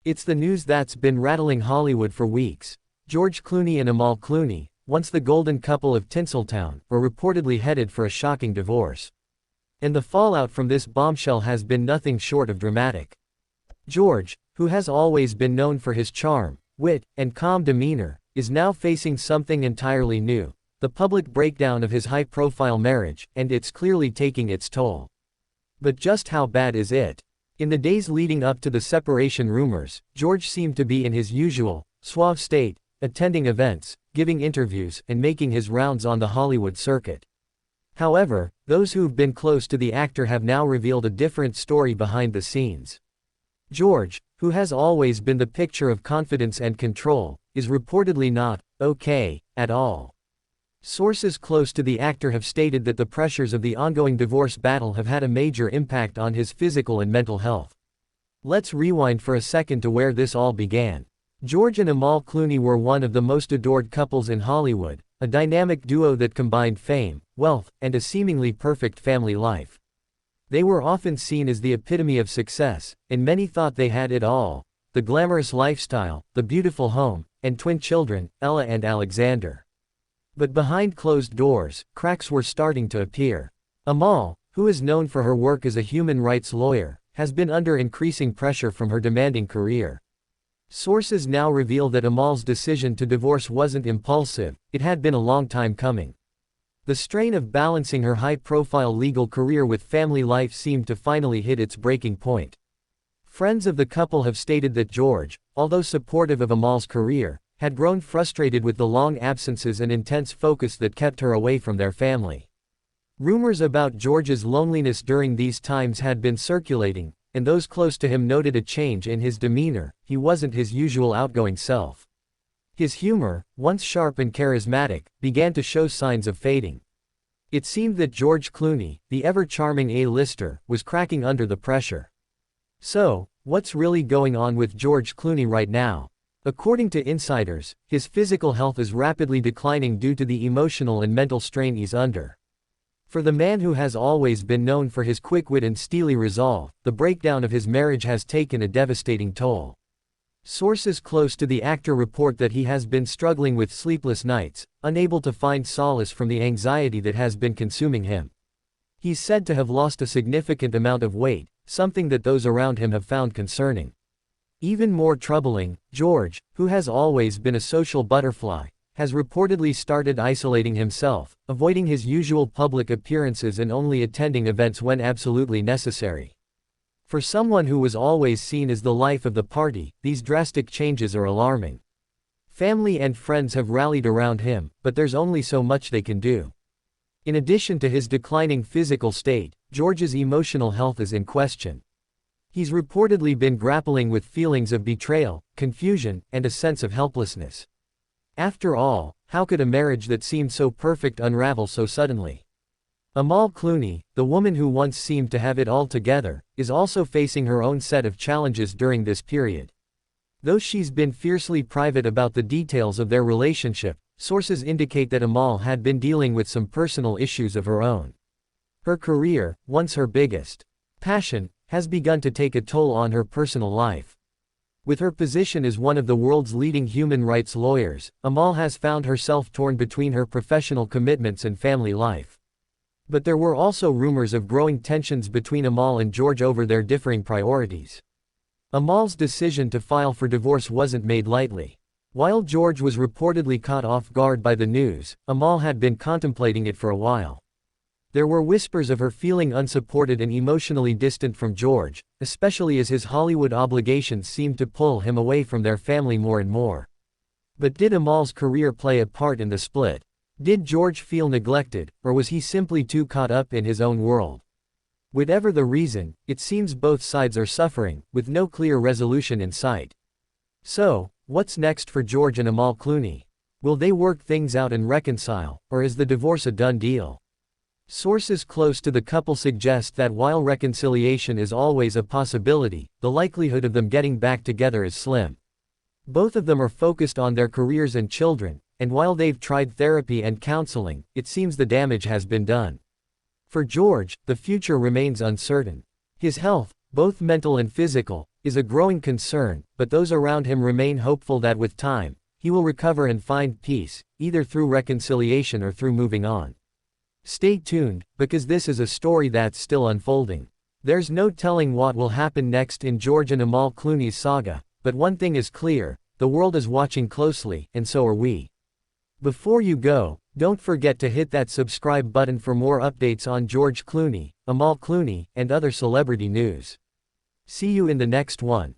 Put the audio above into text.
It's the news that's been rattling Hollywood for weeks. George Clooney and Amal Clooney, once the golden couple of Tinseltown, were reportedly headed for a shocking divorce. And the fallout from this bombshell has been nothing short of dramatic. George, who has always been known for his charm, wit, and calm demeanor, is now facing something entirely new: the public breakdown of his high-profile marriage, and it's clearly taking its toll. But just how bad is it? In the days leading up to the separation rumors, George seemed to be in his usual, suave state, attending events, giving interviews, and making his rounds on the Hollywood circuit. However, those who've been close to the actor have now revealed a different story behind the scenes. George, who has always been the picture of confidence and control, is reportedly not okay at all. Sources close to the actor have stated that the pressures of the ongoing divorce battle have had a major impact on his physical and mental health. Let's rewind for a second to where this all began. George and Amal Clooney were one of the most adored couples in Hollywood, a dynamic duo that combined fame, wealth, and a seemingly perfect family life. They were often seen as the epitome of success, and many thought they had it all: the glamorous lifestyle, the beautiful home, and twin children, Ella and Alexander. But behind closed doors, cracks were starting to appear. Amal, who is known for her work as a human rights lawyer, has been under increasing pressure from her demanding career. Sources now reveal that Amal's decision to divorce wasn't impulsive, it had been a long time coming. The strain of balancing her high-profile legal career with family life seemed to finally hit its breaking point. Friends of the couple have stated that George, although supportive of Amal's career, had grown frustrated with the long absences and intense focus that kept her away from their family. Rumors about George's loneliness during these times had been circulating, and those close to him noted a change in his demeanor. He wasn't his usual outgoing self. His humor, once sharp and charismatic, began to show signs of fading. It seemed that George Clooney, the ever-charming A-lister, was cracking under the pressure. So, what's really going on with George Clooney right now? According to insiders, his physical health is rapidly declining due to the emotional and mental strain he's under. For the man who has always been known for his quick wit and steely resolve, the breakdown of his marriage has taken a devastating toll. Sources close to the actor report that he has been struggling with sleepless nights, unable to find solace from the anxiety that has been consuming him. He's said to have lost a significant amount of weight, something that those around him have found concerning. Even more troubling, George, who has always been a social butterfly, has reportedly started isolating himself, avoiding his usual public appearances and only attending events when absolutely necessary. For someone who was always seen as the life of the party, these drastic changes are alarming. Family and friends have rallied around him, but there's only so much they can do. In addition to his declining physical state, George's emotional health is in question. He's reportedly been grappling with feelings of betrayal, confusion, and a sense of helplessness. After all, how could a marriage that seemed so perfect unravel so suddenly? Amal Clooney, the woman who once seemed to have it all together, is also facing her own set of challenges during this period. Though she's been fiercely private about the details of their relationship, sources indicate that Amal had been dealing with some personal issues of her own. Her career, once her biggest passion, has begun to take a toll on her personal life. With her position as one of the world's leading human rights lawyers, Amal has found herself torn between her professional commitments and family life. But there were also rumors of growing tensions between Amal and George over their differing priorities. Amal's decision to file for divorce wasn't made lightly. While George was reportedly caught off guard by the news, Amal had been contemplating it for a while. There were whispers of her feeling unsupported and emotionally distant from George, especially as his Hollywood obligations seemed to pull him away from their family more and more. But did Amal's career play a part in the split? Did George feel neglected, or was he simply too caught up in his own world? Whatever the reason, it seems both sides are suffering, with no clear resolution in sight. So, what's next for George and Amal Clooney? Will they work things out and reconcile, or is the divorce a done deal? Sources close to the couple suggest that while reconciliation is always a possibility, the likelihood of them getting back together is slim. Both of them are focused on their careers and children, and while they've tried therapy and counseling, it seems the damage has been done. For George, the future remains uncertain. His health, both mental and physical, is a growing concern, but those around him remain hopeful that with time, he will recover and find peace, either through reconciliation or through moving on. Stay tuned, because this is a story that's still unfolding. There's no telling what will happen next in George and Amal Clooney's saga, but one thing is clear, the world is watching closely, and so are we. Before you go, don't forget to hit that subscribe button for more updates on George Clooney, Amal Clooney, and other celebrity news. See you in the next one.